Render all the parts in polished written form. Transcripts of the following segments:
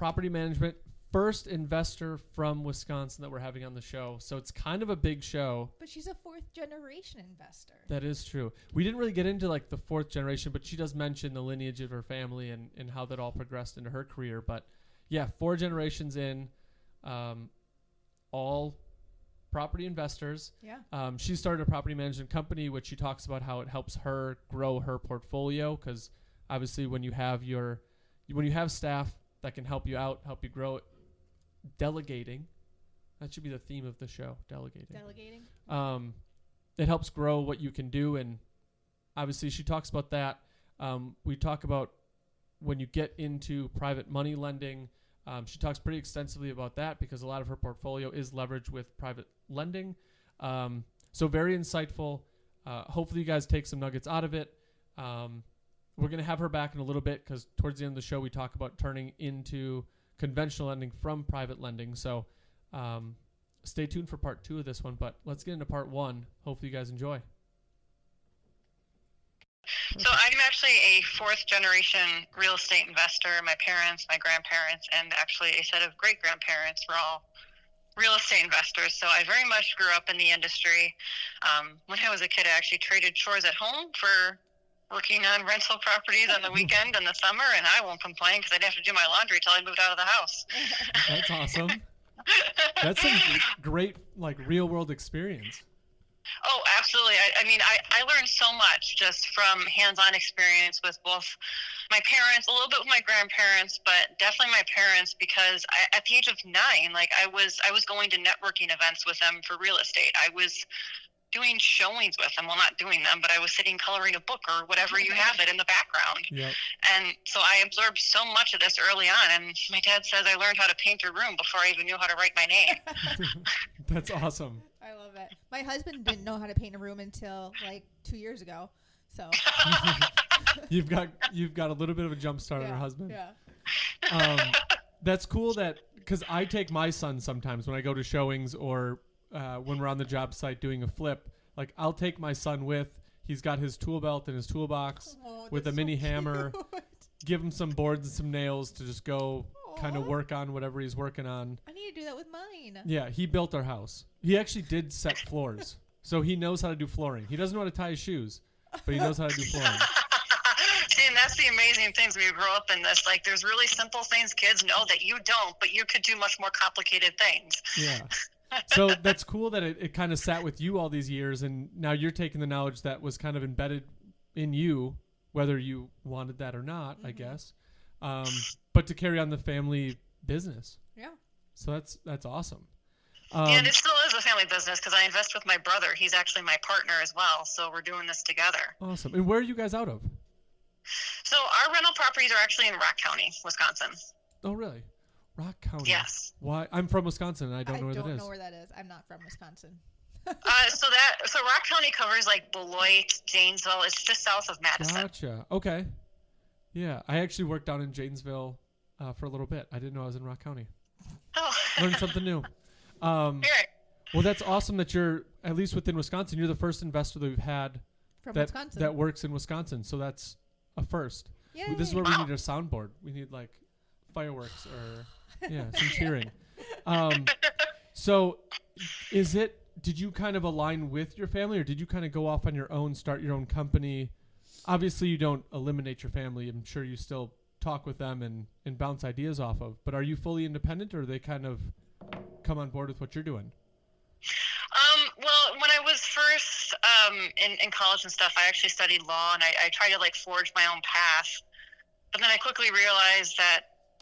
property management, first investor from Wisconsin that we're having on the show. So it's kind of a big show. But she's a fourth generation investor. That is true. We didn't really get into like the fourth generation, but she does mention the lineage of her family and how that all progressed into her career. But yeah, 4 generations in, all property investors. Yeah. She started a property management company, which she talks about how it helps her grow her portfolio. Because obviously when you have staff that can help you out, help you grow it, delegating, that should be the theme of the show, delegating. It helps grow what you can do. And obviously she talks about that. We talk about when you get into private money lending. She talks pretty extensively about that because a lot of her portfolio is leveraged with private lending. So very insightful. Hopefully you guys take some nuggets out of it. We're going to have her back in a little bit because towards the end of the show, we talk about turning into conventional lending from private lending. So stay tuned for part 2 of this one, but let's get into part 1. Hopefully you guys enjoy. So I'm actually a 4th generation real estate investor. My parents, my grandparents, and actually a set of great-grandparents were all real estate investors. So I very much grew up in the industry. When I was a kid, I actually traded chores at home for working on rental properties on the weekend and the summer, and I won't complain because I didn't have to do my laundry till I moved out of the house. That's awesome. That's some great, like, real-world experience. Oh, absolutely. I mean, I learned so much just from hands-on experience with both my parents, a little bit with my grandparents, but definitely my parents, because at the age of 9, like I was going to networking events with them for real estate. I was doing showings with them. Well, not doing them, but I was sitting coloring a book or whatever you have it in the background. Yep. And so I absorbed so much of this early on. And my dad says I learned how to paint a room before I even knew how to write my name. That's awesome. I love it. My husband didn't know how to paint a room until like 2 years ago. So you've got a little bit of a jump start on your husband. Yeah. That's cool that because I take my son sometimes when I go to showings or when we're on the job site doing a flip. Like I'll take my son with. He's got his tool belt and his toolbox with a mini hammer. Give him some boards and some nails to just go kind of work on whatever he's working on. I need to do that with mine. Yeah, he built our house. He actually did set floors. So he knows how to do flooring. He doesn't know how to tie his shoes, but he knows how to do flooring. See, and that's the amazing things when you grow up in this. Like, there's really simple things kids know that you don't, but you could do much more complicated things. Yeah. So that's cool that it kind of sat with you all these years, and now you're taking the knowledge that was kind of embedded in you, whether you wanted that or not, I guess, but to carry on the family business. Yeah. So that's awesome. And it still is a family business because I invest with my brother. He's actually my partner as well, so we're doing this together. Awesome. And where are you guys out of? So our rental properties are actually in Rock County, Wisconsin. Oh, really? Rock County. Yes. Why? I'm from Wisconsin, and I don't know where that is. I don't know where that is. I'm not from Wisconsin. So Rock County covers like Beloit, Janesville. It's just south of Madison. Gotcha. Okay. Yeah, I actually worked down in Janesville for a little bit. I didn't know I was in Rock County. Oh. Learned something new. Well, that's awesome that you're, at least within Wisconsin, you're the first investor that we've had Wisconsin that works in Wisconsin. So that's a first. Yay. This is where we need a soundboard. We need like fireworks or some cheering. So did you kind of align with your family, or did you kind of go off on your own, start your own company? Obviously you don't eliminate your family. I'm sure you still talk with them and bounce ideas off of, but are you fully independent, or do they kind of come on board with what you're doing? Well, when I was first in college and stuff, I actually studied law, and I tried to like forge my own path, but then I quickly realized that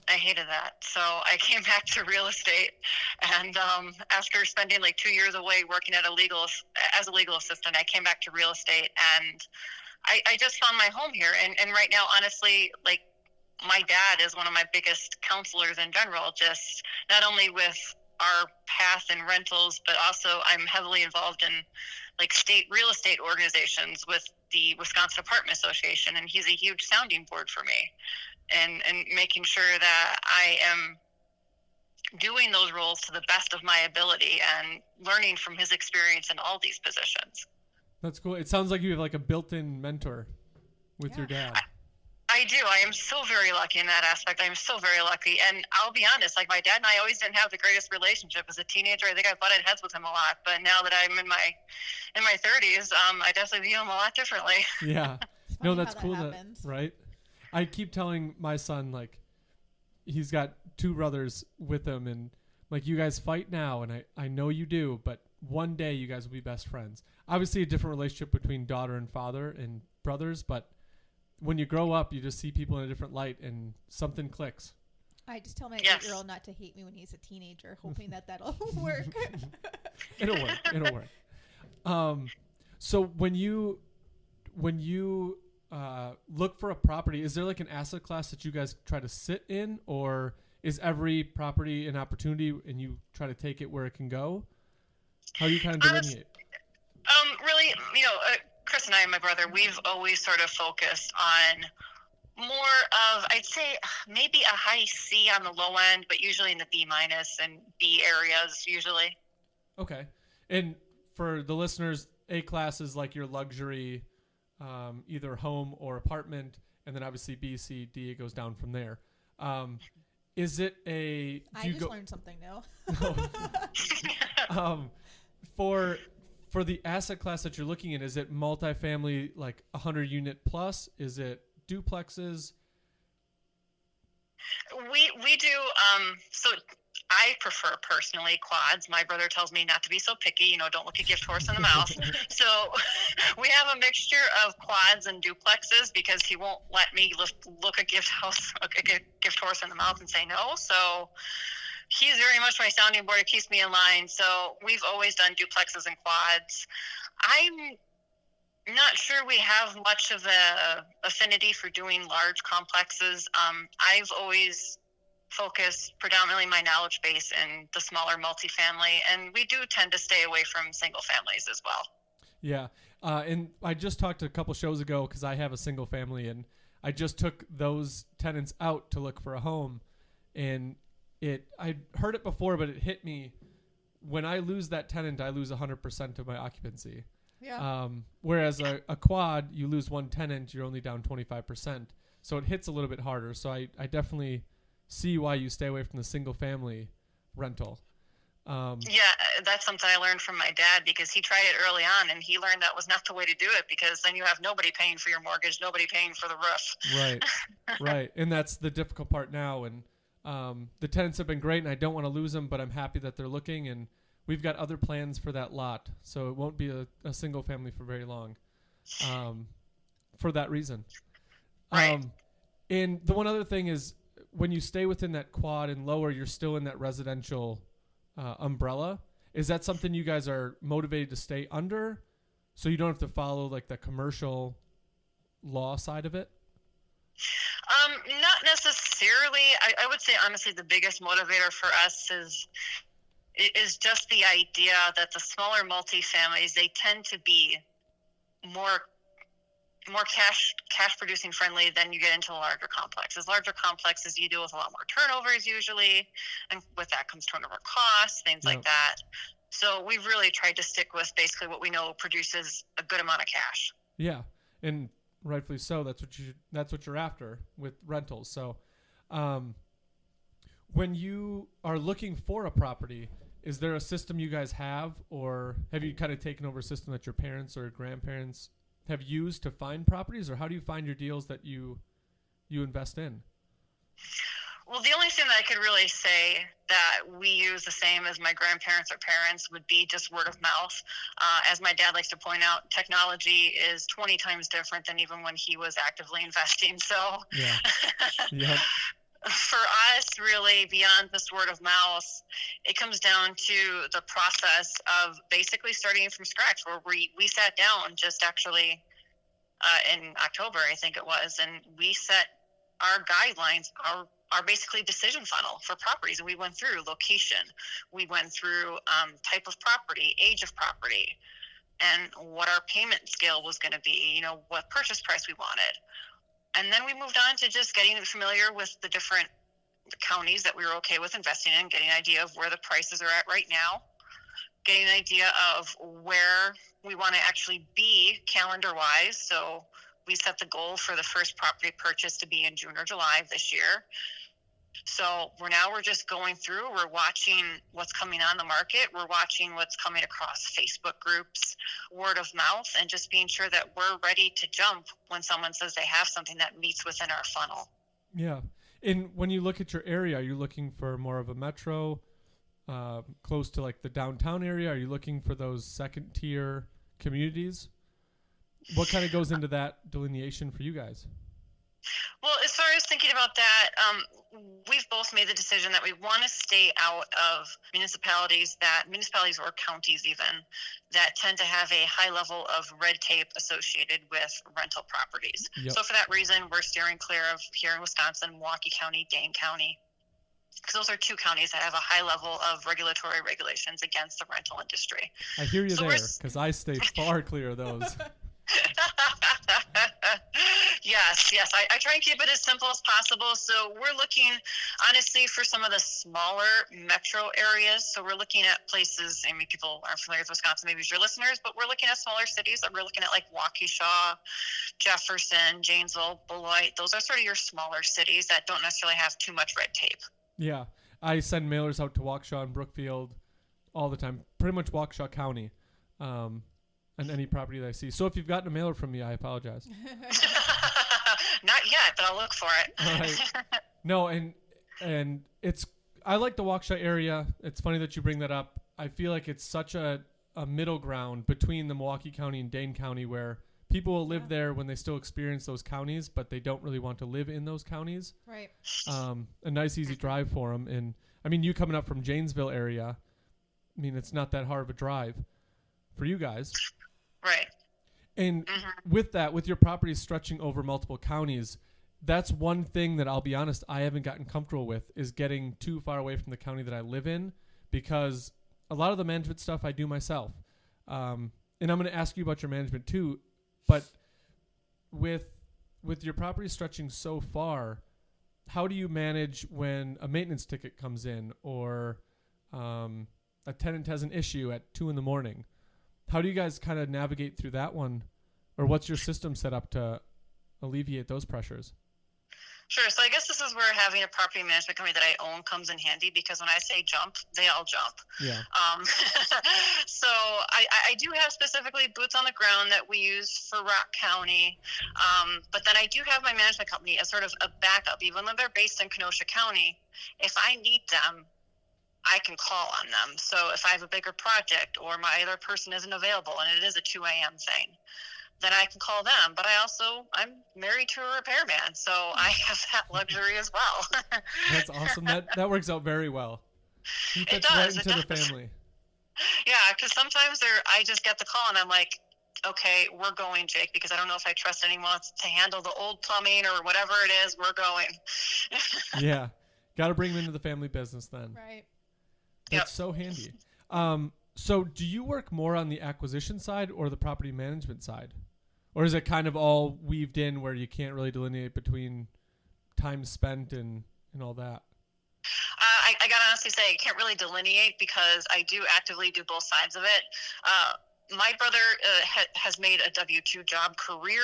I hated that. So I came back to real estate, and after spending like 2 years away working as a legal assistant, I came back to real estate, and I just found my home here. And right now, honestly, like my dad is one of my biggest counselors in general, just not only with our path and rentals, but also I'm heavily involved in like state real estate organizations with the Wisconsin Apartment Association, and he's a huge sounding board for me, and making sure that I am doing those roles to the best of my ability and learning from his experience in all these positions. That's cool. It sounds like you have like a built-in mentor with your dad. I do. I am so very lucky in that aspect. I'm so very lucky. And I'll be honest, like my dad and I always didn't have the greatest relationship as a teenager. I think I butted heads with him a lot. But now that I'm in my 30s, I definitely view him a lot differently. Yeah. It's No, funny that's how cool. that happens. Right. I keep telling my son, like, he's got two brothers with him, and like, you guys fight now, and I know you do, but one day you guys will be best friends. Obviously a different relationship between daughter and father and brothers, but when you grow up, you just see people in a different light and something clicks. I just tell my Yes. 8-year-old not to hate me when he's a teenager, hoping that'll work. It'll work. So when you look for a property, is there like an asset class that you guys try to sit in, or is every property an opportunity and you try to take it where it can go? How do you kind of delineate? Really, Chris and I and my brother, we've always sort of focused on more of, I'd say, maybe a high C on the low end, but usually in the B- and B areas usually. Okay. And for the listeners, A class is like your luxury, either home or apartment, and then obviously B, C, D, it goes down from there. Is it a... I just learned something new. For the asset class that you're looking at, is it multifamily, like 100 unit plus? Is it duplexes? We do, so I prefer personally quads. My brother tells me not to be so picky, don't look a gift horse in the mouth. So we have a mixture of quads and duplexes because he won't let me look a gift horse in the mouth and say no. So he's very much my sounding board. It keeps me in line. So we've always done duplexes and quads. I'm not sure we have much of a affinity for doing large complexes. I've always focused predominantly my knowledge base in the smaller multifamily, and we do tend to stay away from single families as well. Yeah. And I just talked a couple shows ago because I have a single family, and I just took those tenants out to look for a home, and I heard it before, but it hit me. When I lose that tenant, I lose 100% of my occupancy. Yeah. Whereas a quad, you lose one tenant, you're only down 25%. So it hits a little bit harder. So I definitely see why you stay away from the single family rental. Yeah, that's something I learned from my dad because he tried it early on, and he learned that was not the way to do it because then you have nobody paying for your mortgage, nobody paying for the roof. Right, right. And that's the difficult part now. And the tenants have been great, and I don't want to lose them, but I'm happy that they're looking, and we've got other plans for that lot, so it won't be a single family for very long, for that reason. Right. And the one other thing is, when you stay within that quad and lower, you're still in that residential umbrella. Is that something you guys are motivated to stay under, so you don't have to follow like the commercial law side of it? Not necessarily. I would say honestly the biggest motivator for us is just the idea that the smaller multifamilies, they tend to be more cash producing friendly than you get into the larger complexes. Larger complexes, you deal with a lot more turnovers usually, and with that comes turnover costs, things like that. So we've really tried to stick with basically what we know produces a good amount of cash. Yeah, and rightfully so. That's what you're after with rentals. So when you are looking for a property, is there a system you guys have, or have you kind of taken over a system that your parents or grandparents have used to find properties, or how do you find your deals that you invest in? Well, the only thing that I could really say that we use the same as my grandparents or parents would be just word of mouth. As my dad likes to point out, technology is 20 times different than even when he was actively investing. So Yeah. For us, really, beyond this word of mouth, it comes down to the process of basically starting from scratch, where we sat down just actually in October, I think it was, and we set our guidelines, our basically decision funnel for properties. And we went through location, we went through type of property, age of property, and what our payment scale was going to be, what purchase price we wanted. And then we moved on to just getting familiar with the different counties that we were okay with investing in, getting an idea of where the prices are at right now, getting an idea of where we want to actually be calendar-wise. So we set the goal for the first property purchase to be in June or July of this year. So we're just going through, we're watching what's coming on the market. We're watching what's coming across Facebook groups, word of mouth, and just being sure that we're ready to jump when someone says they have something that meets within our funnel. Yeah. And when you look at your area, are you looking for more of a metro, close to like the downtown area? Are you looking for those second tier communities? What kind of goes into that delineation for you guys? Well, as far as thinking about that, we've both made the decision that we want to stay out of municipalities or counties even, that tend to have a high level of red tape associated with rental properties. Yep. So for that reason, we're steering clear of here in Wisconsin, Milwaukee County, Dane County, because those are two counties that have a high level of regulatory regulations against the rental industry. I hear you there, because I stay far clear of those. Yes. I try and keep it as simple as possible. So we're looking, honestly, for some of the smaller metro areas. So we're looking at places, I mean, people aren't familiar with Wisconsin, maybe as your listeners, but we're looking at smaller cities. That we're looking at like Waukesha, Jefferson, Janesville, Beloit. Those are sort of your smaller cities that don't necessarily have too much red tape. Yeah. I send mailers out to Waukesha and Brookfield all the time, pretty much Waukesha County. And any property that I see. So if you've gotten a mailer from me, I apologize. Not yet, but I'll look for it. All right. No, and I like the Waukesha area. It's funny that you bring that up. I feel like it's such a middle ground between the Milwaukee County and Dane County, where people will live there when they still experience those counties, but they don't really want to live in those counties. Right. A nice, easy drive for them. And I mean, you coming up from Janesville area, I mean, it's not that hard of a drive for you guys. Right. And with that, with your properties stretching over multiple counties, that's one thing that I'll be honest, I haven't gotten comfortable with, is getting too far away from the county that I live in, because a lot of the management stuff I do myself. And I'm going to ask you about your management too, but with your property stretching so far, how do you manage when a maintenance ticket comes in, or a tenant has an issue at 2 a.m? How do you guys kind of navigate through that one, or what's your system set up to alleviate those pressures? Sure. So I guess this is where having a property management company that I own comes in handy, because when I say jump, they all jump. Yeah. So I do have specifically boots on the ground that we use for Rock County. But then I do have my management company as sort of a backup. Even though they're based in Kenosha County, if I need them, I can call on them. So if I have a bigger project or my other person isn't available and it is a 2 a.m. thing, then I can call them. But I'm married to a repairman, so I have that luxury as well. That's awesome. That works out very well. He fits right into the family. Yeah, because sometimes I just get the call and I'm like, okay, we're going, Jake, because I don't know if I trust anyone else to handle the old plumbing or whatever it is. We're going. Yeah. Got to bring them into the family business then. Right. That's so handy. So do you work more on the acquisition side or the property management side? Or is it kind of all weaved in where you can't really delineate between time spent and all that? I got to honestly say I can't really delineate, because I do actively do both sides of it. My brother has made a W-2 job career,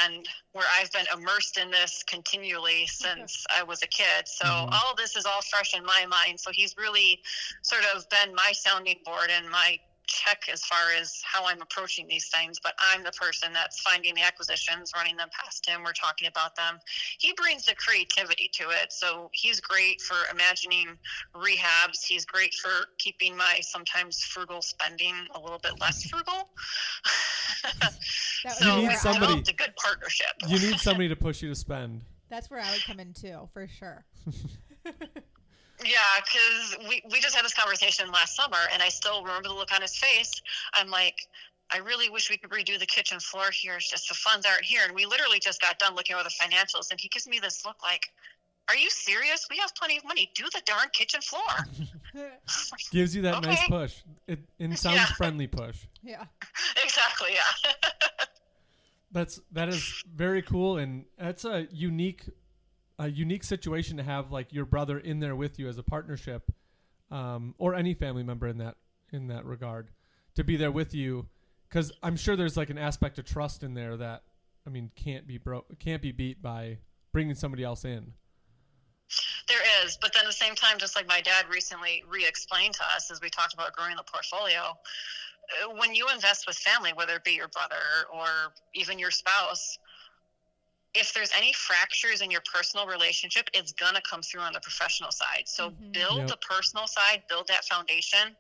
and where I've been immersed in this continually since I was a kid. So all of this is all fresh in my mind. So he's really sort of been my sounding board and my check as far as how I'm approaching these things. But I'm the person that's finding the acquisitions, running them past him. We're talking about them. He brings the creativity to it. So he's great for imagining rehabs. He's great for keeping my sometimes frugal spending a little bit less frugal. So you need somebody, developed a good partnership. You need somebody to push you to spend. That's where I would come in too, for sure. Yeah, because we just had this conversation last summer, and I still remember the look on his face. I'm like, I really wish we could redo the kitchen floor here. It's just the funds aren't here. And we literally just got done looking over the financials, and he gives me this look like, are you serious? We have plenty of money. Do the darn kitchen floor. Gives you that okay. nice push. It sounds friendly push. Yeah. Exactly, yeah. That is very cool, and that's a unique situation to have, like, your brother in there with you as a partnership, or any family member in that regard, to be there with you, because I'm sure there's like an aspect of trust in there that can't be beat by bringing somebody else in. There is, but then at the same time, just like my dad recently re-explained to us as we talked about growing the portfolio, when you invest with family, whether it be your brother or even your spouse, if there's any fractures in your personal relationship, it's going to come through on the professional side. So build the personal side, build that foundation,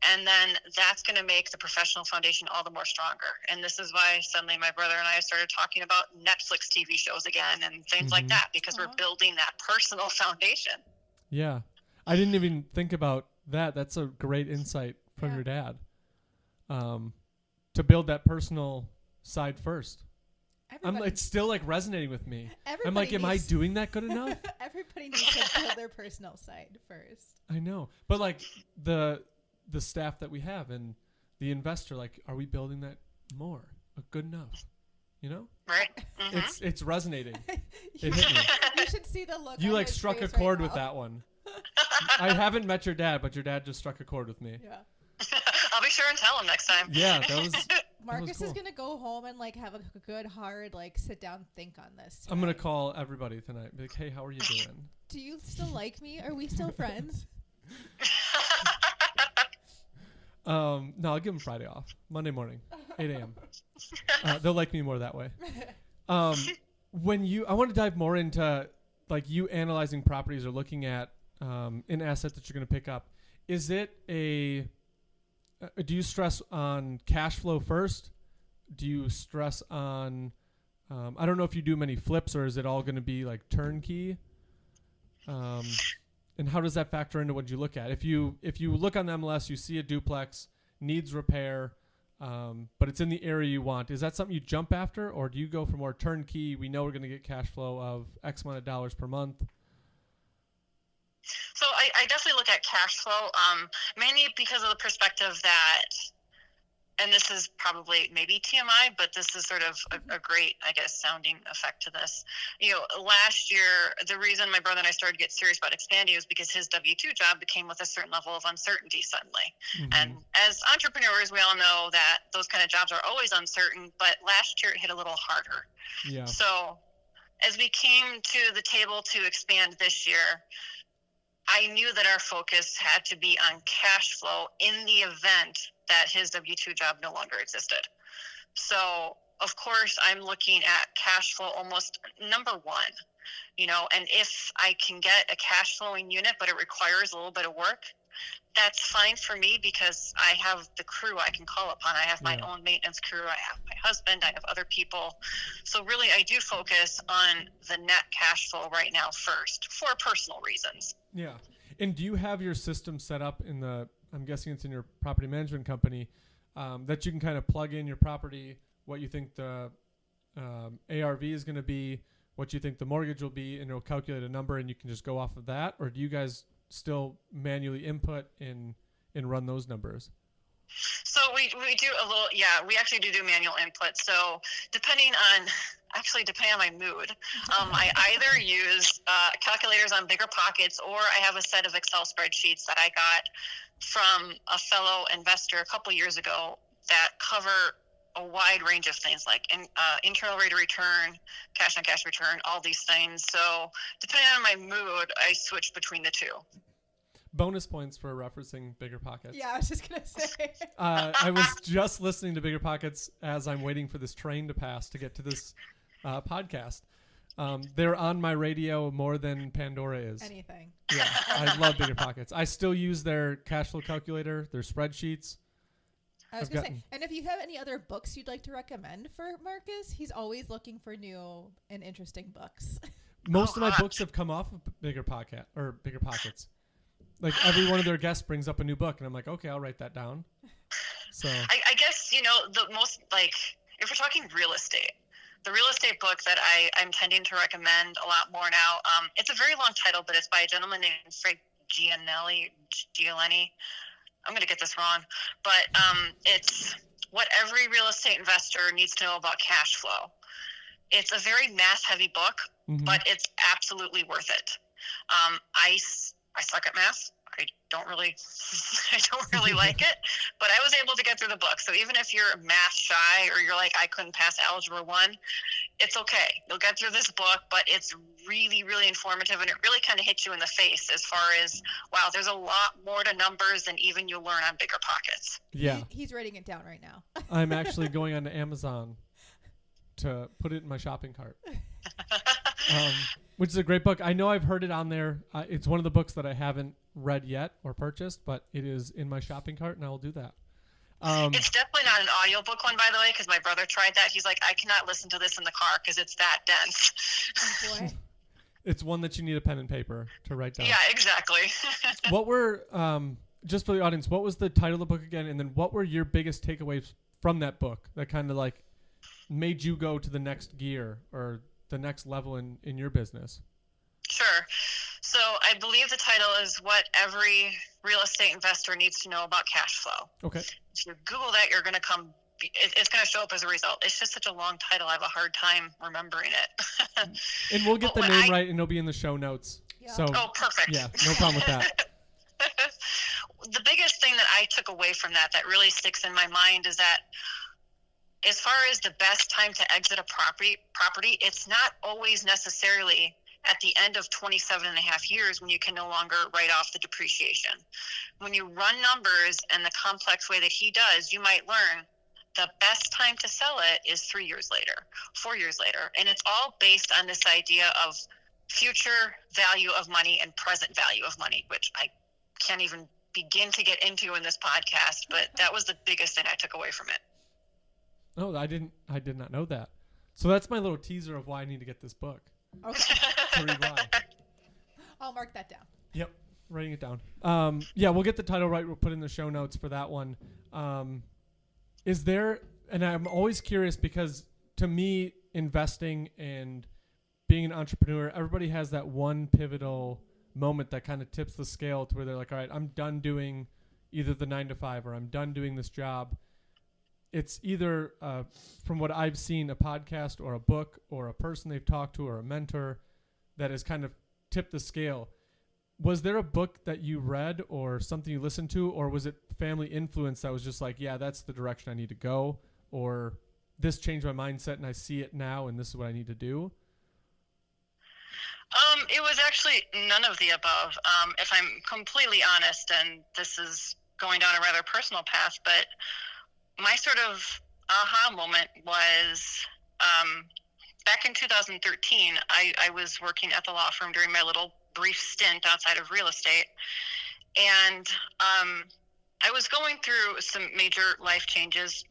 and then that's going to make the professional foundation all the more stronger. And this is why suddenly my brother and I started talking about Netflix TV shows again and things like that, because we're building that personal foundation. Yeah. I didn't even think about that. That's a great insight from your dad. To build that personal side first. It's still like resonating with me. I'm like, am I doing that good enough? Everybody needs to build their personal side first. I know. But like the staff that we have and the investor, like, are we building that more? Good enough? You know? Right. Mm-hmm. It's resonating. It hit me. You should see the look. You like struck a chord with that one. I haven't met your dad, but your dad just struck a chord with me. Yeah. I'll be sure and tell him next time. Yeah, that was. Marcus cool. is gonna go home and like have a good hard like sit down think on this tonight. I'm gonna call everybody tonight. Be like, hey, how are you doing? Do you still like me? Are we still friends? No, I'll give them Friday off. Monday morning, 8 a.m. They'll like me more that way. I want to dive more into like you analyzing properties or looking at an asset that you're going to pick up. Is it do you stress on cash flow first? Do you stress on, I don't know if you do many flips, or is it all going to be like turnkey? And how does that factor into what you look at? If you look on the MLS, you see a duplex, needs repair, but it's in the area you want. Is that something you jump after, or do you go for more turnkey? We know we're going to get cash flow of X amount of dollars per month. So I definitely look at cash flow, mainly because of the perspective that, and this is probably maybe TMI, but this is sort of a great, I guess, sounding effect to this. You know, last year, the reason my brother and I started to get serious about expanding was because his W-2 job became with a certain level of uncertainty suddenly. Mm-hmm. And as entrepreneurs, we all know that those kind of jobs are always uncertain, but last year it hit a little harder. Yeah. So as we came to the table to expand this year, I knew that our focus had to be on cash flow in the event that his W-2 job no longer existed. So, of course, I'm looking at cash flow almost number one, you know, and if I can get a cash flowing unit, but it requires a little bit of work, that's fine for me because I have the crew I can call upon. I have my own maintenance crew. I have my husband. I have other people. So really, I do focus on the net cash flow right now first for personal reasons. Yeah. And do you have your system set up in I'm guessing it's in your property management company, that you can kind of plug in your property, what you think the ARV is going to be, what you think the mortgage will be, and it'll calculate a number and you can just go off of that? Or do you guys still manually input and run those numbers? So we do a little, we actually do manual input. So depending on my mood, I either use calculators on Bigger Pockets, or I have a set of Excel spreadsheets that I got from a fellow investor a couple years ago that cover a wide range of things like internal rate of return, cash on cash return, all these things. So depending on my mood, I switch between the two. Bonus points for referencing Bigger Pockets. Yeah, I was just going to say. I was just listening to Bigger Pockets as I'm waiting for this train to pass to get to this podcast. They're on my radio more than Pandora is. Anything. Yeah, I love Bigger Pockets. I still use their cash flow calculator, their spreadsheets. I was going to say, and if you have any other books you'd like to recommend for Marcus, he's always looking for new and interesting books. Most of my books have come off of Bigger Pockets. Like every one of their guests brings up a new book, and I'm like, okay, I'll write that down. So I guess, you know, the most, like, if we're talking real estate, the real estate book that I'm tending to recommend a lot more now, it's a very long title, but it's by a gentleman named Frank Gianelli. I'm going to get this wrong, but it's what every real estate investor needs to know about cash flow. It's a very math-heavy book, but it's absolutely worth it. I suck at math. I don't really like it, but I was able to get through the book. So even if you're math shy or you're like, I couldn't pass Algebra 1, it's okay. You'll get through this book, but it's really, really informative, and it really kind of hits you in the face as far as, wow, there's a lot more to numbers than even you learn on Bigger Pockets. Yeah. He's writing it down right now. I'm actually going on to Amazon to put it in my shopping cart. Which is a great book. I know I've heard it on there. It's one of the books that I haven't read yet or purchased, but it is in my shopping cart, and I will do that. It's definitely not an audiobook one, by the way, because my brother tried that. He's like, I cannot listen to this in the car because it's that dense. Oh, boy. It's one that you need a pen and paper to write down. Yeah, exactly. What were, just for the audience, what was the title of the book again? And then what were your biggest takeaways from that book that kind of like made you go to the next gear or the next level in your business? Sure. So I believe the title is What Every Real Estate Investor Needs to Know About Cash Flow. Okay. If you Google that, you're going to it's going to show up as a result. It's just such a long title. I have a hard time remembering it. And we'll get the name right, and it'll be in the show notes. Yeah. So, oh, perfect. Yeah, no problem with that. The biggest thing that I took away from that really sticks in my mind is that as far as the best time to exit a property, it's not always necessarily at the end of 27 and a half years when you can no longer write off the depreciation. When you run numbers in the complex way that he does, you might learn the best time to sell it is 3 years later, 4 years later. And it's all based on this idea of future value of money and present value of money, which I can't even begin to get into in this podcast, but that was the biggest thing I took away from it. Oh, I did not know that. So that's my little teaser of why I need to get this book. Okay. To read why. I'll mark that down. Yep, writing it down. Yeah, we'll get the title right. We'll put in the show notes for that one. Is there, and I'm always curious because to me, investing and being an entrepreneur, everybody has that one pivotal moment that kind of tips the scale to where they're like, all right, I'm done doing either the 9 to 5 or I'm done doing this job. It's either, from what I've seen, a podcast or a book or a person they've talked to or a mentor that has kind of tipped the scale. Was there a book that you read or something you listened to, or was it family influence that was just like, yeah, that's the direction I need to go, or this changed my mindset and I see it now and this is what I need to do? It was actually none of the above. If I'm completely honest, and this is going down a rather personal path, but my sort of aha moment was back in 2013, I was working at the law firm during my little brief stint outside of real estate. And I was going through some major life changes.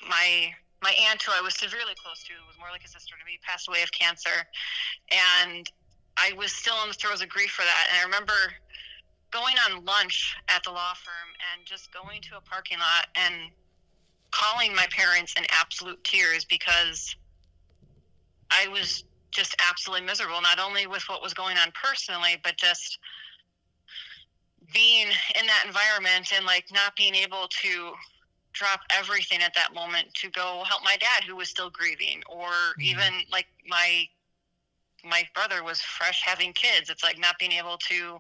My aunt, who I was severely close to, was more like a sister to me, passed away of cancer. And I was still in the throes of grief for that. And I remember going on lunch at the law firm and just going to a parking lot and calling my parents in absolute tears because I was just absolutely miserable, not only with what was going on personally, but just being in that environment and like not being able to drop everything at that moment to go help my dad who was still grieving, or even like my brother was fresh having kids. It's like not being able to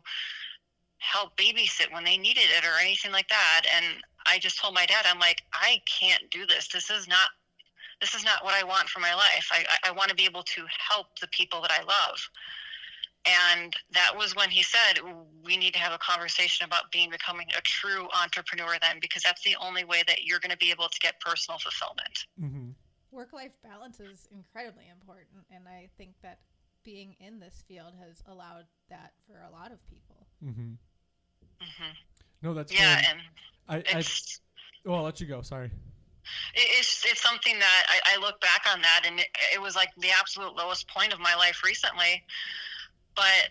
help babysit when they needed it or anything like that. And I just told my dad, I'm like, I can't do this. This is not what I want for my life. I want to be able to help the people that I love. And that was when he said, we need to have a conversation about becoming a true entrepreneur then, because that's the only way that you're going to be able to get personal fulfillment. Mm-hmm. Work-life balance is incredibly important. And I think that being in this field has allowed that for a lot of people. Mm-hmm. Mm-hmm. No, that's yeah, good. And I'll let you go. Sorry. It's something that I look back on that, and it was like the absolute lowest point of my life recently. But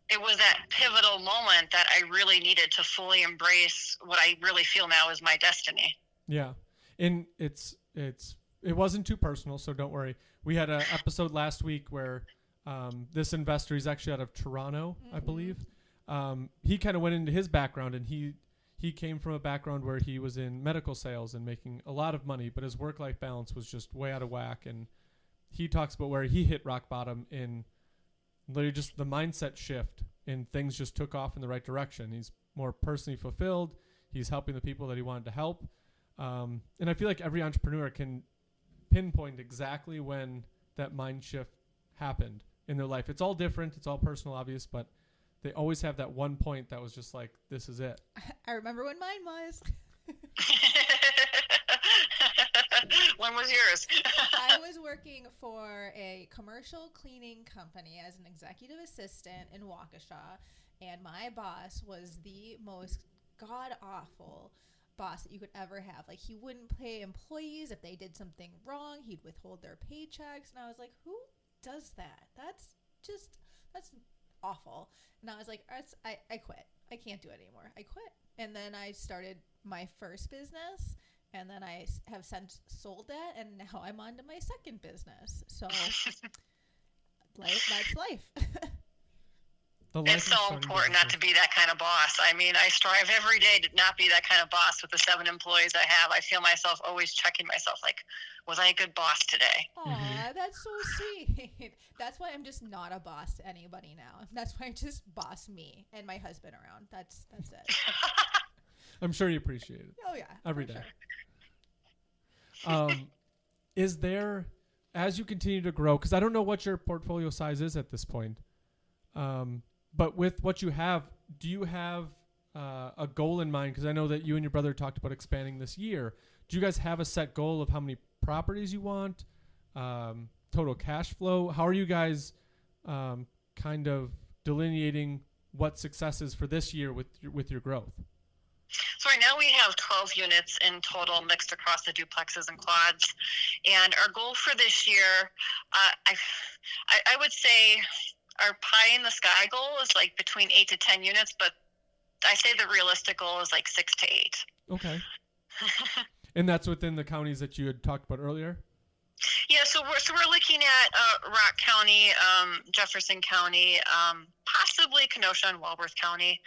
it was that pivotal moment that I really needed to fully embrace what I really feel now is my destiny. Yeah. And it wasn't too personal, so don't worry. We had an episode last week where this investor, he's actually out of Toronto, I believe. He kind of went into his background, and he came from a background where he was in medical sales and making a lot of money, but his work-life balance was just way out of whack. And he talks about where he hit rock bottom in literally just the mindset shift and things just took off in the right direction. He's more personally fulfilled. He's helping the people that he wanted to help. And I feel like every entrepreneur can pinpoint exactly when that mind shift happened in their life. It's all different. It's all personal, obvious, but they always have that one point that was just like, this is it. I remember when mine was. When was yours? I was working for a commercial cleaning company as an executive assistant in Waukesha, and my boss was the most god-awful boss that you could ever have. Like, he wouldn't pay employees if they did something wrong. He'd withhold their paychecks, and I was like, who does that? That's awful. And I was like, I quit. I can't do it anymore. I quit. And then I started my first business, and then I have since sold that, and now I'm on to my second business. So that's life. It's so important not to be that kind of boss. I mean, I strive every day to not be that kind of boss with the 7 employees I have. I feel myself always checking myself, like, was I a good boss today? Aw, that's so sweet. That's why I'm just not a boss to anybody now. That's why I just boss me and my husband around. That's it. I'm sure you appreciate it. Oh, yeah. Every day. Sure. Is there, as you continue to grow, because I don't know what your portfolio size is at this point, but with what you have, do you have a goal in mind? Because I know that you and your brother talked about expanding this year. Do you guys have a set goal of how many properties you want, total cash flow? How are you guys kind of delineating what success is for this year with your growth? So right now we have 12 units in total mixed across the duplexes and quads. And our goal for this year, I would say our pie in the sky goal is like between 8 to 10 units, but I say the realistic goal is like 6 to 8. Okay. And that's within the counties that you had talked about earlier? Yeah, so we're looking at Rock County, Jefferson County, possibly Kenosha and Walworth County.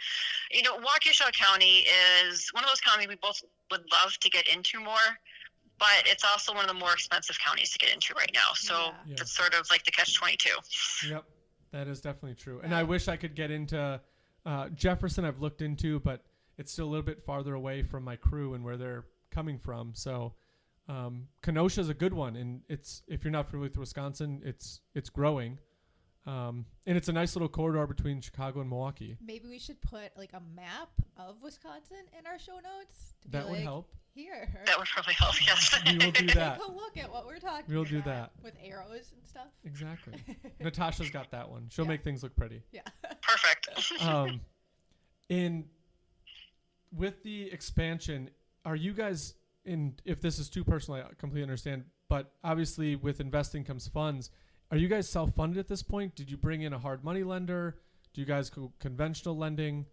You know, Waukesha County is one of those counties we both would love to get into more, but it's also one of the more expensive counties to get into right now. So It's sort of like the catch-22. Yep, that is definitely true. And I wish I could get into Jefferson. I've looked into, but it's still a little bit farther away from my crew and where they're coming from. So Kenosha is a good one, and it's, if you're not familiar with Wisconsin, it's growing, and it's a nice little corridor between Chicago and Milwaukee. Maybe we should put like a map of Wisconsin in our show notes. That would help. Here. That would probably help. Yes. We will do that. Take a look at what we're talking about. We'll do that with arrows and stuff. Exactly. Natasha's got that one. She'll make things look pretty. Yeah. Perfect. And with the expansion, are you guys, if this is too personal, I completely understand, but obviously with investing comes funds. Are you guys self-funded at this point? Did you bring in a hard money lender? Do you guys go conventional lending?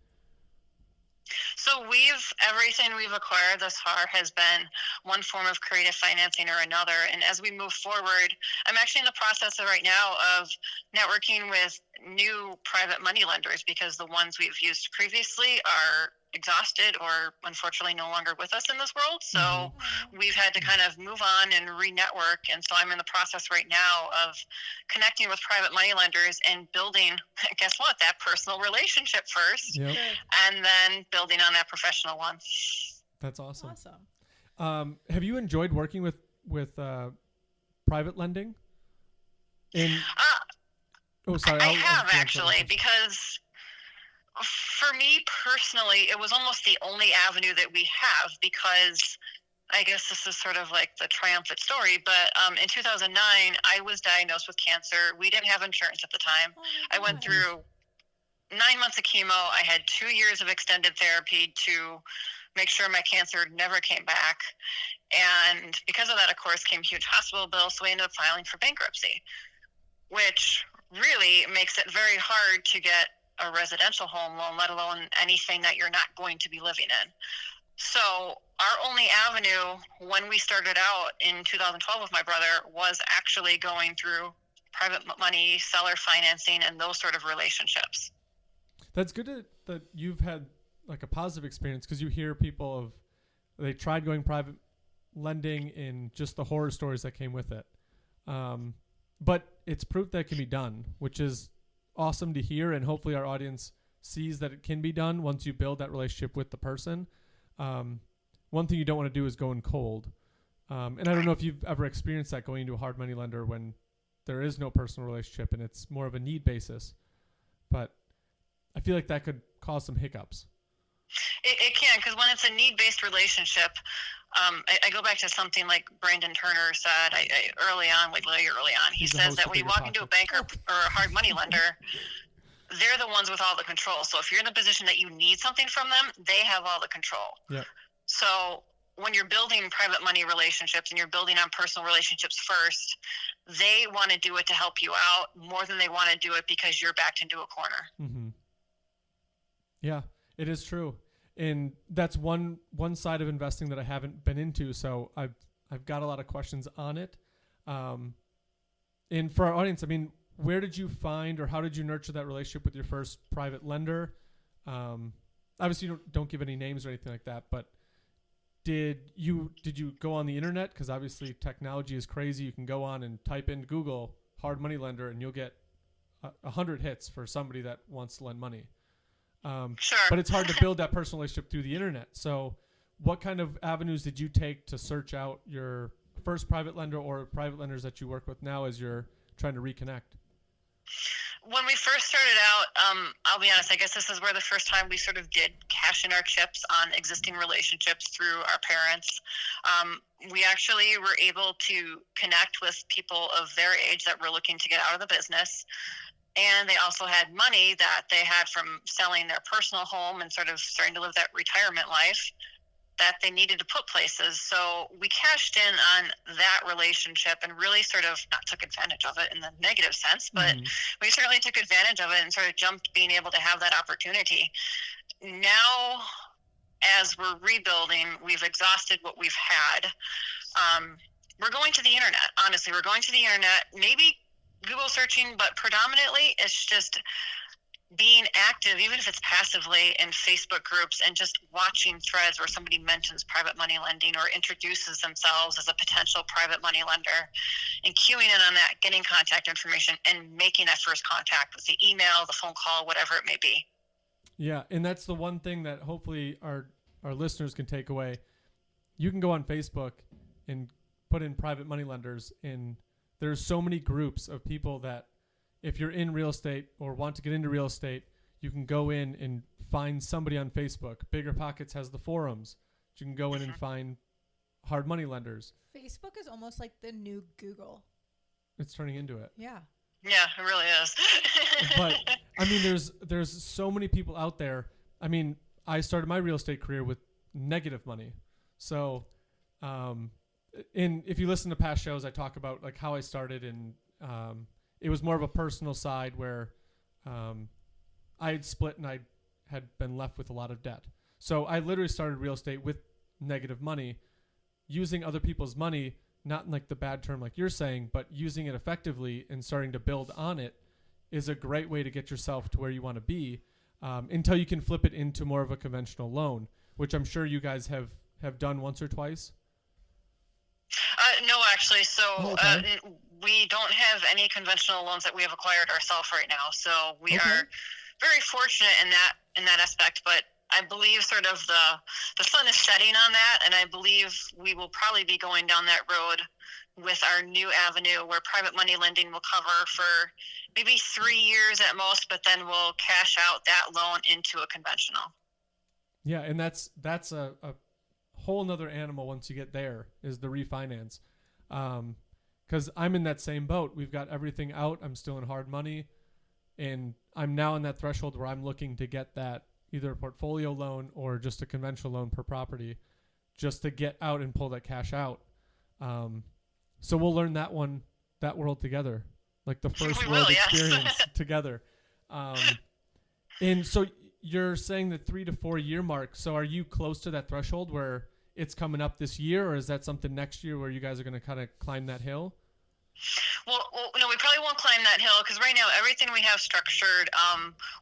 So everything we've acquired thus far has been one form of creative financing or another. And as we move forward, I'm actually in the process right now of networking with new private money lenders because the ones we've used previously are exhausted or unfortunately no longer with us in this world. So we've had to kind of move on and re-network. And so I'm in the process right now of connecting with private money lenders and building, guess what, that personal relationship first, and then building on that professional one. That's awesome. Have you enjoyed working with private lending? I have actually, because for me personally, it was almost the only avenue that we have, because I guess this is sort of like the triumphant story, but in 2009, I was diagnosed with cancer. We didn't have insurance at the time. I went through 9 months of chemo. I had 2 years of extended therapy to make sure my cancer never came back. And because of that, of course, came huge hospital bills, so we ended up filing for bankruptcy, which really makes it very hard to get a residential home loan, let alone anything that you're not going to be living in. So our only avenue when we started out in 2012 with my brother was actually going through private money, seller financing, and those sort of relationships. That's good that you've had like a positive experience, because you hear people they tried going private lending in just the horror stories that came with it. But it's proof that it can be done, which is awesome to hear, and hopefully our audience sees that it can be done once you build that relationship with the person. One thing you don't want to do is go in cold. And I don't know if you've ever experienced that, going into a hard money lender when there is no personal relationship and it's more of a need basis. But I feel like that could cause some hiccups. It can, because when it's a need-based relationship, I go back to something like Brandon Turner said early on, like really early on. He says that when you walk into a bank or a hard money lender, they're the ones with all the control. So if you're in the position that you need something from them, they have all the control. Yeah. So when you're building private money relationships and you're building on personal relationships first, they want to do it to help you out more than they want to do it because you're backed into a corner. Mm-hmm. Yeah, it is true. And that's one side of investing that I haven't been into. So I've got a lot of questions on it. And for our audience, I mean, where did you find, or how did you nurture that relationship with your first private lender? Obviously you don't give any names or anything like that, but did you go on the internet? Because obviously technology is crazy. You can go on and type in Google hard money lender and you'll get 100 hits for somebody that wants to lend money. Sure. But it's hard to build that personal relationship through the internet. So what kind of avenues did you take to search out your first private lender or private lenders that you work with now as you're trying to reconnect? When we first started out, I'll be honest, I guess this is where the first time we sort of did cash in our chips on existing relationships through our parents. We actually were able to connect with people of their age that were looking to get out of the business. And they also had money that they had from selling their personal home and sort of starting to live that retirement life that they needed to put places. So we cashed in on that relationship and really sort of not took advantage of it in the negative sense, but we certainly took advantage of it and sort of jumped being able to have that opportunity. Now, as we're rebuilding, we've exhausted what we've had. We're going to the internet. Honestly, we're going to the internet, maybe Google searching, but predominantly it's just being active, even if it's passively, in Facebook groups and just watching threads where somebody mentions private money lending or introduces themselves as a potential private money lender, and queuing in on that, getting contact information and making that first contact with the email, the phone call, whatever it may be. Yeah, and that's the one thing that hopefully our listeners can take away. You can go on Facebook and put in private money lenders, and there's so many groups of people that if you're in real estate or want to get into real estate, you can go in and find somebody on Facebook. Bigger Pockets has the forums. You can go in and find hard money lenders. Facebook is almost like the new Google. It's turning into it. Yeah. Yeah, it really is. But I mean, there's so many people out there. I mean, I started my real estate career with negative money. So, if you listen to past shows, I talk about like how I started, and it was more of a personal side where I had split and I had been left with a lot of debt. So I literally started real estate with negative money, using other people's money, not in like the bad term like you're saying, but using it effectively and starting to build on it is a great way to get yourself to where you want to be, until you can flip it into more of a conventional loan, which I'm sure you guys have done once or twice. No, actually. So we don't have any conventional loans that we have acquired ourselves right now. So we are very fortunate in that aspect. But I believe sort of the sun is setting on that, and I believe we will probably be going down that road with our new avenue where private money lending will cover for maybe 3 years at most, but then we'll cash out that loan into a conventional. Yeah, and that's a whole nother animal once you get there, is the refinance. Because I'm in that same boat. We've got everything out. I'm still in hard money, and I'm now in that threshold where I'm looking to get that either a portfolio loan or just a conventional loan per property, just to get out and pull that cash out. So we'll learn that world together, like the first world experience together. And so you're saying the 3 to 4 year mark. So are you close to that threshold where it's coming up this year, or is that something next year where you guys are going to kind of climb that hill? Well, no, we probably won't climb that hill because right now everything we have structured,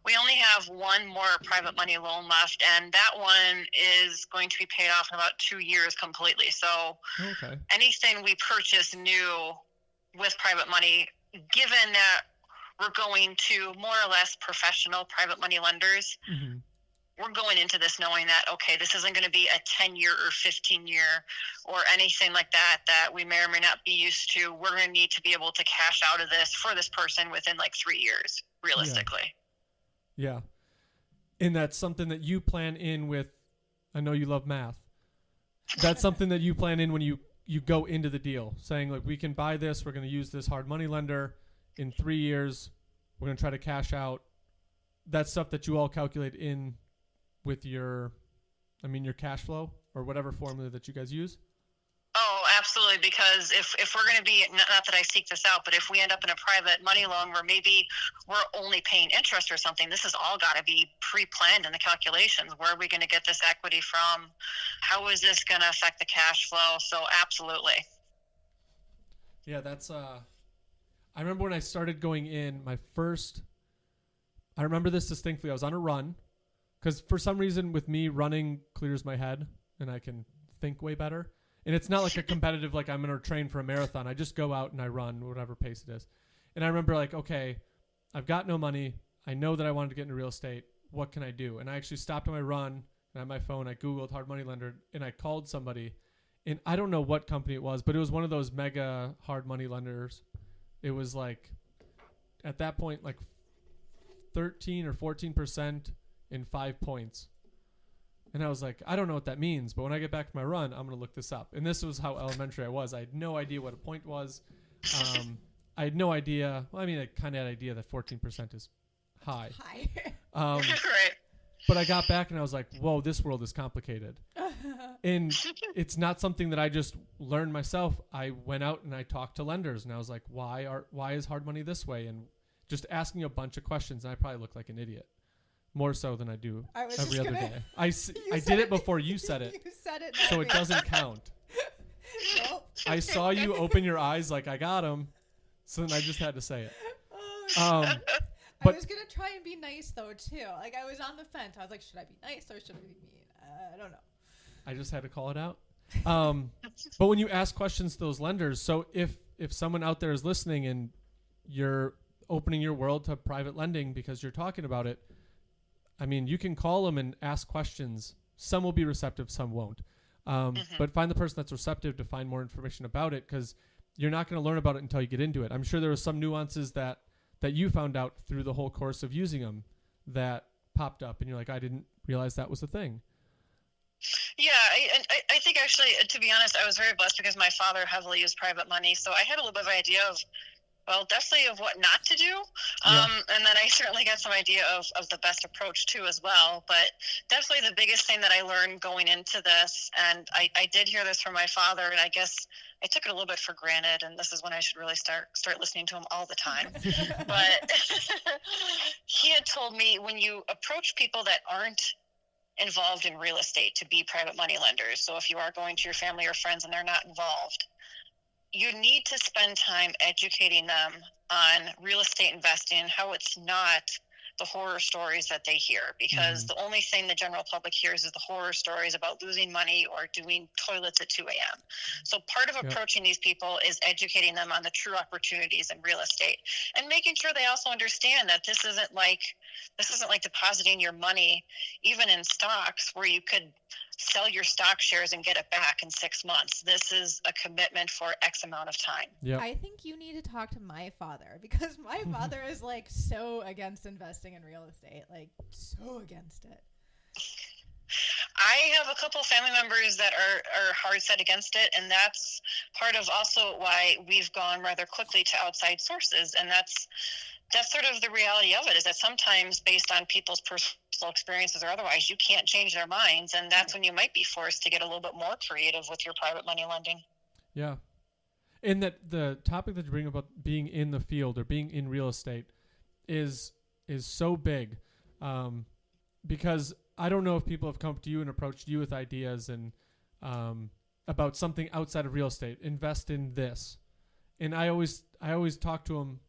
we only have one more private money loan left, and that one is going to be paid off in about 2 years completely. So anything we purchase new with private money, given that we're going to more or less professional private money lenders. Mm-hmm. We're going into this knowing that, okay, this isn't going to be a 10-year or 15-year or anything like that we may or may not be used to. We're going to need to be able to cash out of this for this person within like 3 years, realistically. Yeah. And that's something that you plan in with, I know you love math. That's something that you plan in when you go into the deal, saying, like, we can buy this, we're going to use this hard money lender. In 3 years, we're going to try to cash out. That's stuff that you all calculate in with your cash flow or whatever formula that you guys use? Oh, absolutely. Because if we're going to be, not that I seek this out, but if we end up in a private money loan where maybe we're only paying interest or something, this has all got to be pre-planned in the calculations. Where are we going to get this equity from? How is this going to affect the cash flow? So absolutely. Yeah, that's, I remember when I started going in I remember this distinctly. I was on a run. Because for some reason with me, running clears my head and I can think way better. And it's not like a competitive, like I'm going to train for a marathon. I just go out and I run whatever pace it is. And I remember like, okay, I've got no money. I know that I wanted to get into real estate. What can I do? And I actually stopped on my run and on my phone, I Googled hard money lender and I called somebody. And I don't know what company it was, but it was one of those mega hard money lenders. It was like, at that point, like 13 or 14% in 5 points. And I was like, I don't know what that means, but when I get back to my run, I'm going to look this up. And this was how elementary I was. I had no idea what a point was. I had no idea. Well, I mean, I kind of had an idea that 14% is high. Right. But I got back and I was like, whoa, this world is complicated. And it's not something that I just learned myself. I went out and I talked to lenders and I was like, why is hard money this way? And just asking a bunch of questions. And I probably look like an idiot. More so than I do every other day. I did it before you said it. You said it. So it doesn't count. Nope. I saw you open your eyes like I got him. So then I just had to say it. I was going to try and be nice though too. Like I was on the fence. I was like, should I be nice or should I be mean? I don't know. I just had to call it out. But when you ask questions to those lenders, so if someone out there is listening and you're opening your world to private lending because you're talking about it, I mean, you can call them and ask questions. Some will be receptive, some won't. But find the person that's receptive to find more information about it because you're not going to learn about it until you get into it. I'm sure there were some nuances that you found out through the whole course of using them that popped up and you're like, I didn't realize that was a thing. Yeah, I think actually, to be honest, I was very blessed because my father heavily used private money. So I had a little bit of an idea of, well, definitely of what not to do. And then I certainly got some idea of the best approach too as well. But definitely the biggest thing that I learned going into this, and I did hear this from my father, and I guess I took it a little bit for granted, and this is when I should really start listening to him all the time. But he had told me when you approach people that aren't involved in real estate to be private money lenders, so if you are going to your family or friends and they're not involved, you need to spend time educating them on real estate investing, how it's not the horror stories that they hear, because the only thing the general public hears is the horror stories about losing money or doing toilets at 2 a.m. So part of approaching these people is educating them on the true opportunities in real estate and making sure they also understand that this isn't like depositing your money even in stocks where you could sell your stock shares and get it back in 6 months. This is a commitment for X amount of time. Yep. I think you need to talk to my father because my father is like so against investing in real estate, like so against it. I have a couple of family members that are hard set against it, and that's part of also why we've gone rather quickly to outside sources, and that's sort of the reality of it, is that sometimes based on people's personal experiences or otherwise, you can't change their minds, and that's when you might be forced to get a little bit more creative with your private money lending. Yeah. And that the topic that you bring about being in the field or being in real estate is so big, because I don't know if people have come to you and approached you with ideas and about something outside of real estate. Invest in this, and I always talk to them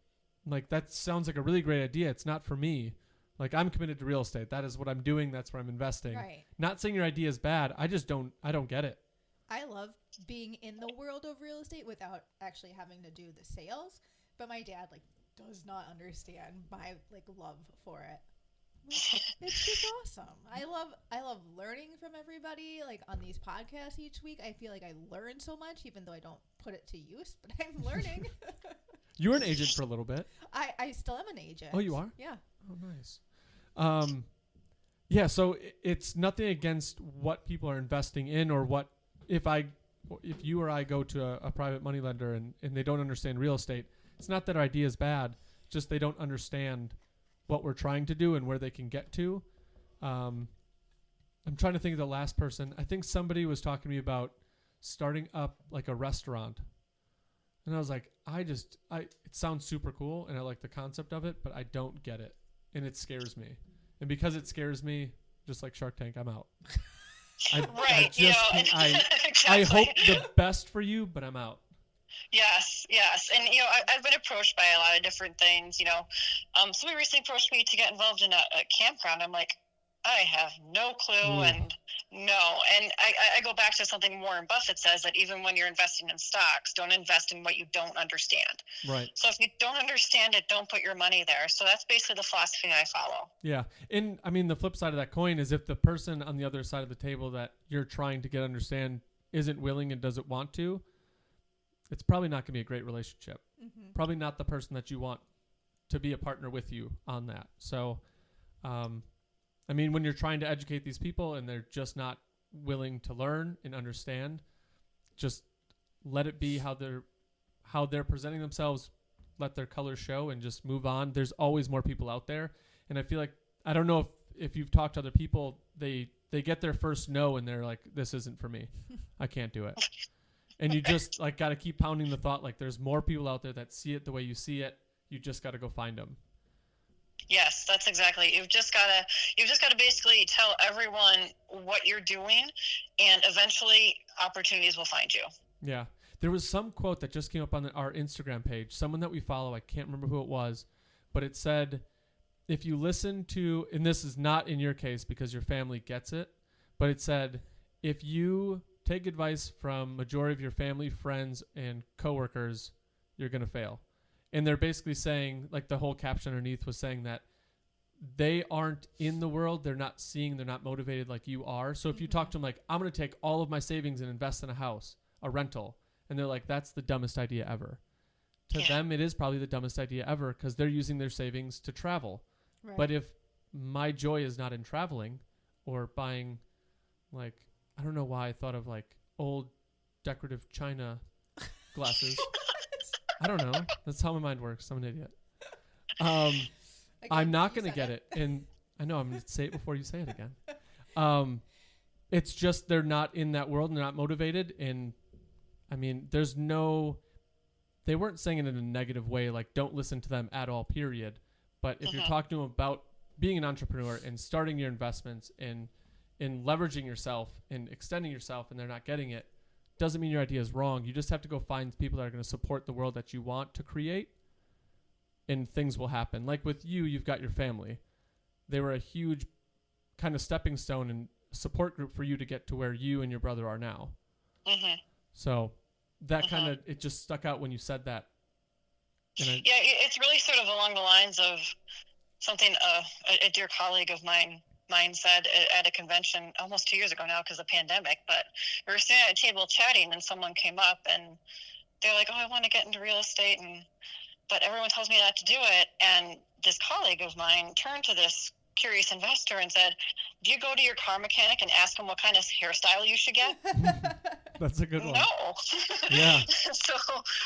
like, that sounds like a really great idea. It's not for me. Like, I'm committed to real estate. That is what I'm doing. That's where I'm investing. Right. Not saying your idea is bad. I don't get it. I love being in the world of real estate without actually having to do the sales. But my dad does not understand my like love for it. It's just awesome. I love learning from everybody. Like on these podcasts each week, I feel like I learn so much, even though I don't put it to use. But I'm learning. You were an agent for a little bit. I still am an agent. Oh, you are? Yeah. Oh, nice. Yeah. So it's nothing against what people are investing in, or what if you or I go to a private money lender and they don't understand real estate. It's not that our idea is bad, just they don't understand what we're trying to do and where they can get to. I'm trying to think of the last person. I think somebody was talking to me about starting up like a restaurant. And I was like, it sounds super cool and I like the concept of it, but I don't get it. And it scares me. And because it scares me, just like Shark Tank, I'm out. Exactly. I hope the best for you, but I'm out. Yes. And, I've been approached by a lot of different things, somebody recently approached me to get involved in a campground. I'm like, I have no clue. And I go back to something Warren Buffett says, that even when you're investing in stocks, don't invest in what you don't understand. Right. So if you don't understand it, don't put your money there. So that's basically the philosophy I follow. Yeah. And I mean, the flip side of that coin is if the person on the other side of the table that you're trying to get understand isn't willing and doesn't want to, it's probably not going to be a great relationship. Mm-hmm. Probably not the person that you want to be a partner with you on that. So, I mean, when you're trying to educate these people and they're just not willing to learn and understand, just let it be how they're presenting themselves, let their colors show, and just move on. There's always more people out there. And I feel like, I don't know if you've talked to other people, they get their first no and they're like, this isn't for me. I can't do it. And you just like got to keep pounding the thought, like there's more people out there that see it the way you see it. You just got to go find them. Yes, that's exactly. You've just got to basically tell everyone what you're doing, and eventually opportunities will find you. Yeah. There was some quote that just came up on our Instagram page, someone that we follow, I can't remember who it was, but it said, if you listen to, and this is not in your case because your family gets it, but it said, if you take advice from majority of your family, friends, and coworkers, you're going to fail. And they're basically saying, like the whole caption underneath was saying that they aren't in the world. They're not seeing, they're not motivated like you are. So if you talk to them like, I'm going to take all of my savings and invest in a house, a rental. And they're like, that's the dumbest idea ever. To them, it is probably the dumbest idea ever because they're using their savings to travel. Right. But if my joy is not in traveling or buying, like, I don't know why I thought of like old decorative china glasses. I don't know. That's how my mind works. I'm an idiot. I'm not going to get it. And I know I'm going to say it before you say it again. It's just they're not in that world and they're not motivated. And I mean, they weren't saying it in a negative way, like don't listen to them at all, period. But if you're talking to them about being an entrepreneur and starting your investments and leveraging yourself and extending yourself and they're not getting it, doesn't mean your idea is wrong. You just have to go find people that are going to support the world that you want to create, and things will happen. Like with you, you've got your family. They were a huge kind of stepping stone and support group for you to get to where you and your brother are now. Mm-hmm. So that kind of, it just stuck out when you said that. It's really sort of along the lines of something a dear colleague of mine said at a convention almost 2 years ago now because of the pandemic, but we were sitting at a table chatting and someone came up and they're like, oh, I want to get into real estate, but everyone tells me not to do it. And this colleague of mine turned to this curious investor and said, do you go to your car mechanic and ask him what kind of hairstyle you should get? That's a good one. No. Yeah. So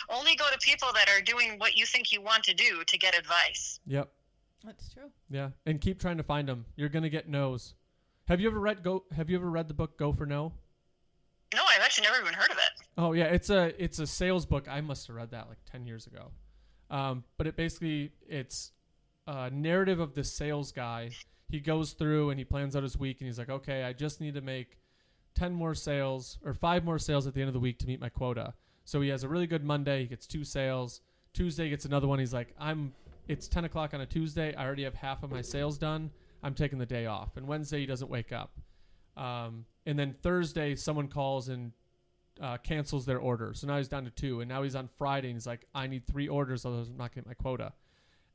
only go to people that are doing what you think you want to do to get advice. Yep. That's true. Yeah, and keep trying to find them. You're gonna get no's. Have you ever read the book Go for No? No, I've actually never even heard of it. Oh yeah, it's a sales book. I must have read that like 10 years ago. But it's a narrative of this sales guy. He goes through and he plans out his week and he's like, okay, I just need to make 10 more sales or 5 more sales at the end of the week to meet my quota. So he has a really good Monday. He gets 2 sales. Tuesday he gets another one. He's like, it's 10 o'clock on a Tuesday. I already have half of my sales done. I'm taking the day off. And Wednesday he doesn't wake up. And then Thursday someone calls and cancels their order. So now he's down to 2. And now he's on Friday and he's like, I need 3 orders, otherwise I'm not getting my quota.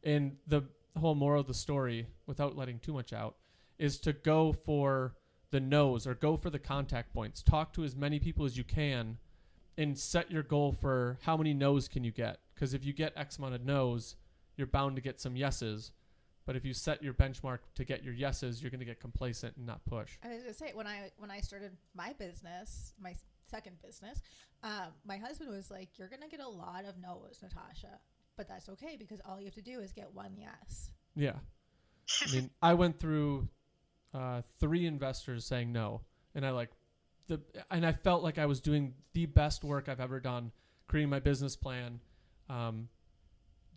And the whole moral of the story, without letting too much out, is to go for the no's or go for the contact points. Talk to as many people as you can and set your goal for how many no's can you get. Because if you get X amount of no's, you're bound to get some yeses. But if you set your benchmark to get your yeses, you're going to get complacent and not push. I was going to say, when I started my business, my second business, my husband was like, you're going to get a lot of no's, Natasha. But that's okay because all you have to do is get one yes. Yeah. I mean, I went through 3 investors saying no. And I felt like I was doing the best work I've ever done, creating my business plan,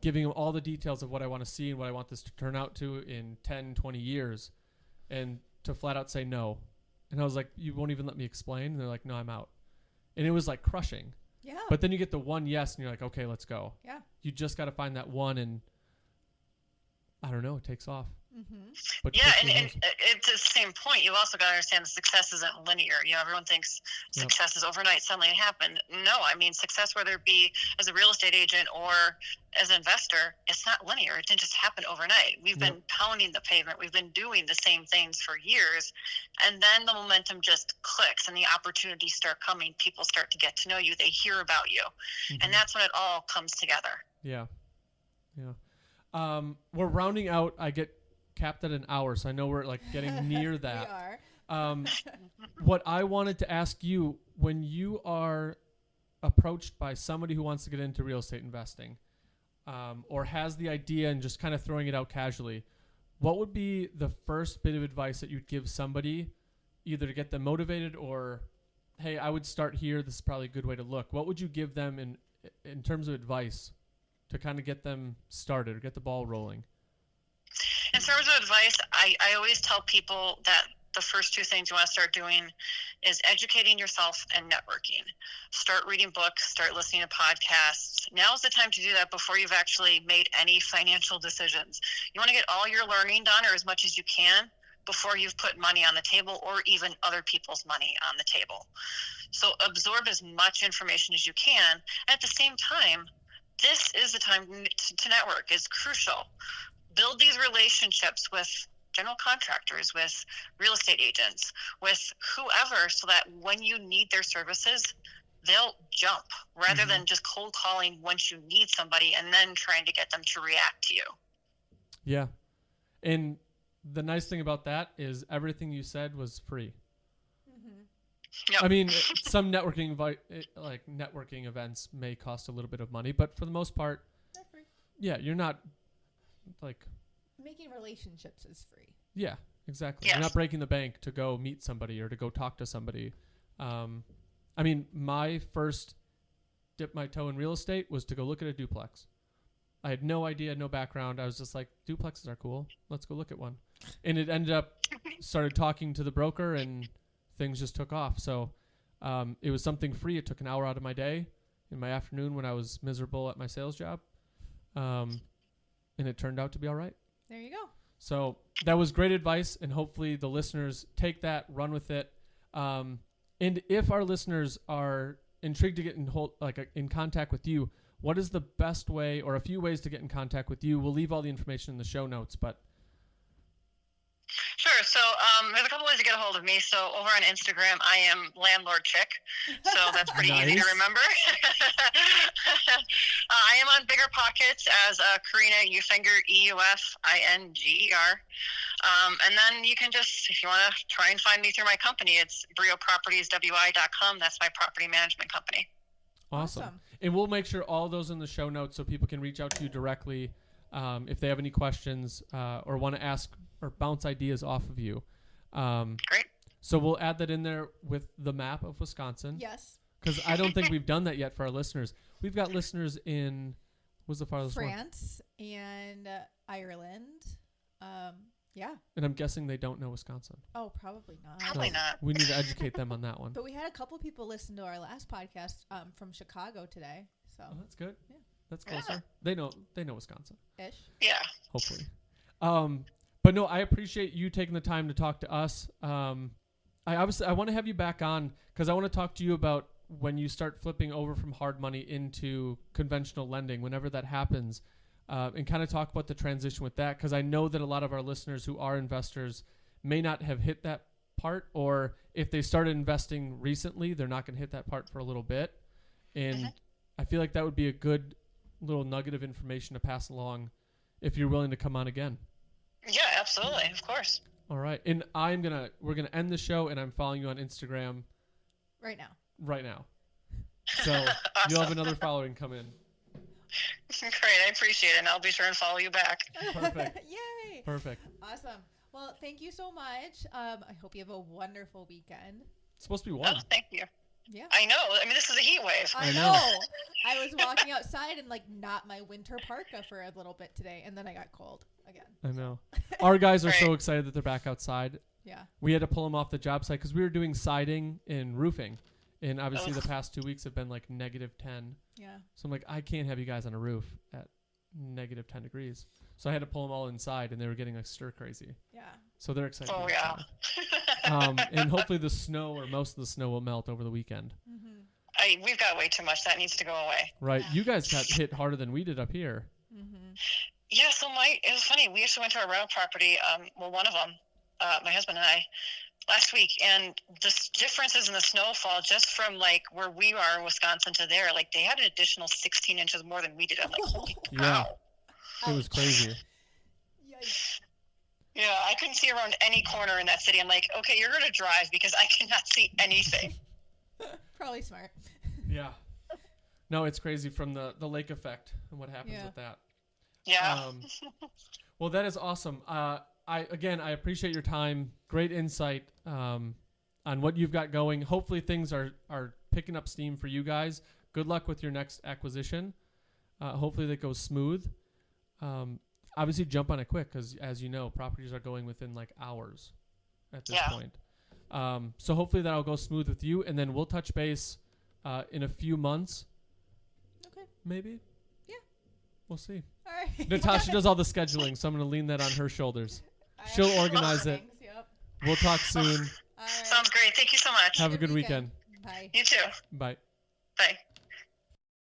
giving them all the details of what I want to see and what I want this to turn out to in 10, 20 years, and to flat out say no. And I was like, you won't even let me explain? And they're like, no, I'm out. And it was like crushing. Yeah. But then you get the one yes and you're like, okay, let's go. Yeah. You just got to find that one, and I don't know, it takes off. Mm-hmm. But yeah, and it's the same point. You've also got to understand that success isn't linear. You know, everyone thinks success is overnight, suddenly it happened. No, I mean, success, whether it be as a real estate agent or as an investor, it's not linear. It didn't just happen overnight. We've been pounding the pavement. We've been doing the same things for years. And then the momentum just clicks and the opportunities start coming. People start to get to know you. They hear about you. Mm-hmm. And that's when it all comes together. Yeah. Yeah. We're rounding out. I get capped at an hour, so I know we're like getting near that. We are. What I wanted to ask you, when you are approached by somebody who wants to get into real estate investing, or has the idea and just kind of throwing it out casually, what would be the first bit of advice that you'd give somebody, either to get them motivated or, hey, I would start here, this is probably a good way to look? What would you give them in terms of advice to kind of get them started or get the ball rolling? In terms of advice, I always tell people that the first 2 things you want to start doing is educating yourself and networking. Start reading books, start listening to podcasts. Now's the time to do that before you've actually made any financial decisions. You want to get all your learning done, or as much as you can, before you've put money on the table or even other people's money on the table. So absorb as much information as you can. At the same time, this is the time to network. It's crucial. Build these relationships with general contractors, with real estate agents, with whoever, so that when you need their services, they'll jump rather than just cold calling once you need somebody and then trying to get them to react to you. Yeah. And the nice thing about that is everything you said was free. Mm-hmm. Yep. I mean, some networking events may cost a little bit of money, but for the most part, they're free. Yeah, you're not like making relationships is free. Yeah, exactly. Yes. You're not breaking the bank to go meet somebody or to go talk to somebody. I mean, my first dip my toe in real estate was to go look at a duplex. I had no idea, no background. I was just like, duplexes are cool. Let's go look at one. And it ended up started talking to the broker and things just took off. So it was something free. It took an hour out of my day in my afternoon when I was miserable at my sales job. And it turned out to be all right. There you go. So that was great advice, and hopefully the listeners take that, run with it. And if our listeners are intrigued to get in contact with you, what is the best way, or a few ways to get in contact with you? We'll leave all the information in the show notes, but. Sure. So there's a couple ways to get a hold of me. So over on Instagram, I am Landlord Chick. So that's pretty easy to remember. I am on Bigger Pockets as Corina Eufinger, EUFINGER. And then you can just, if you want to try and find me through my company, it's briopropertieswi.com. That's my property management company. Awesome. And we'll make sure all those in the show notes so people can reach out to you directly if they have any questions or want to ask or bounce ideas off of you. Great. So we'll add that in there with the map of Wisconsin. Yes. Because I don't think we've done that yet for our listeners. We've got listeners in, what's the farthest one? France and Ireland. Yeah. And I'm guessing they don't know Wisconsin. Oh, probably not. Probably not. We need to educate them on that one. But we had a couple people listen to our last podcast from Chicago today. So that's good. Yeah. That's closer. Yeah. They know Wisconsin. Ish. Yeah. Hopefully. But no, I appreciate you taking the time to talk to us. I want to have you back on because I want to talk to you about when you start flipping over from hard money into conventional lending. Whenever that happens, and kind of talk about the transition with that, because I know that a lot of our listeners who are investors may not have hit that part, or if they started investing recently, they're not going to hit that part for a little bit. And I feel like that would be a good little nugget of information to pass along if you're willing to come on again. Yeah, absolutely. Of course. All right. And we're going to end the show, and I'm following you on Instagram Right now. So Awesome. You'll have another following come in. Great. I appreciate it. And I'll be sure and follow you back. Perfect. Yay. Perfect. Awesome. Well, thank you so much. I hope you have a wonderful weekend. It's supposed to be warm. Oh, thank you. Yeah. I know. I mean, this is a heat wave. I know. I was walking outside in not my winter parka for a little bit today, and then I got cold again. I know. Our guys are Right. so excited that they're back outside. Yeah. We had to pull them off the job site because we were doing siding and roofing. And obviously Ugh. the past 2 weeks have been like -10. Yeah. So I'm like, I can't have you guys on a roof at -10 degrees. So I had to pull them all inside, and they were getting like stir crazy. Yeah. So they're excited. to Oh, be yeah. outside. And hopefully the snow or most of the snow will melt over the weekend. Mm-hmm. We've got way too much. That needs to go away. Right. Yeah. You guys got hit harder than we did up here. Mm-hmm. Yeah, so it was funny. We actually went to a rental property, one of them, my husband and I, last week, and the differences in the snowfall just from where we are in Wisconsin to there, they had an additional 16 inches more than we did. I'm like, holy Yeah. cow. It was crazy. Yikes. Yeah, I couldn't see around any corner in that city. I'm like, okay, you're going to drive because I cannot see anything. Probably smart. Yeah. No, it's crazy from the lake effect and what happens with that. Yeah. Well, that is awesome. I appreciate your time. Great insight on what you've got going. Hopefully things are picking up steam for you guys. Good luck with your next acquisition. Hopefully that goes smooth. Obviously jump on it quick because, as you know, properties are going within hours at this point. So hopefully that'll go smooth with you, and then we'll touch base in a few months. Okay. Maybe. Yeah. We'll see. All right. Natasha does all the scheduling, so I'm going to lean that on her shoulders. She'll organize it. Yep. We'll talk soon. All right. Sounds great. Thank you so much. Have a good weekend. Bye. You too. Bye.